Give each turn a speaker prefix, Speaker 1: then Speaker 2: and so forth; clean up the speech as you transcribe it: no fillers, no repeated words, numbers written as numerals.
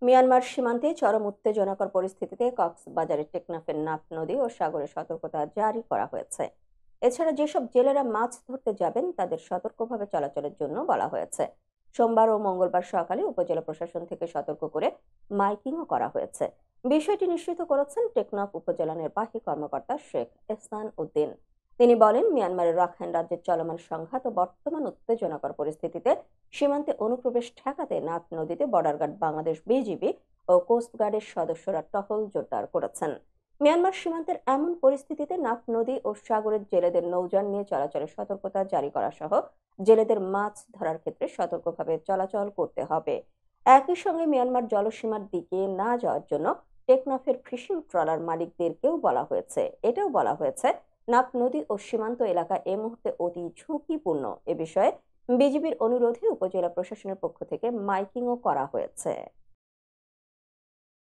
Speaker 1: Myanmar সীমান্তে চরম উত্তেজনাকর পরিস্থিতিতে কক্সবাজারের টেকনাফের নাফ নদী ও সাগরে সতর্কতা জারি করা হয়েছে। এছাড়া যেসব জেলেরা মাছ ধরতে যাবেন তাদের সতর্কভাবে চলাচলের জন্য বলা হয়েছে। সোমবার ও মঙ্গলবার সকালে উপজেলা প্রশাসন থেকে সতর্ক করে মাইকিংও করা হয়েছে। বিষয়টি নিশ্চিত করেছেন টেকনাফ উপজেলা নির্বাহী কর্মকর্তা শেখ এহসান উদ্দিন। তিনি বলেন, মিয়ানমারের রাখাইন রাজ্যের চলমান সংঘাত ও বর্তমান উত্তেজনাকর পরিস্থিতিতে সীমান্তে অনুপ্রবেশ ঠেকাতে নাফ নদীতে বর্ডার গার্ড বাংলাদেশ, বিজিবি ও কোস্টগার্ডের সদস্যরা টহল জোরদার করেছেন। মিয়ানমার সীমান্তের এমন পরিস্থিতিতে নাফ নদী ও সাগরের জেলেদের নৌযান নিয়ে চলাচলের সতর্কতা জারি করা সহ জেলেদের মাছ ধরার ক্ষেত্রে সতর্কভাবে চলাচল করতে হবে। একই সঙ্গে মিয়ানমার জলসীমার দিকে না যাওয়ার জন্য টেকনাফের ফিশিং ট্রলার মালিকদেরকেও এটাও বলা হয়েছে নাফ নদী ও সীমান্ত এলাকা এ মুহূর্তে অতি ঝুঁকিপূর্ণ। এ বিষয়ে বিজিবির অনুরোধে উপজেলা প্রশাসনের পক্ষ থেকে মাইকিংও করা হয়েছে।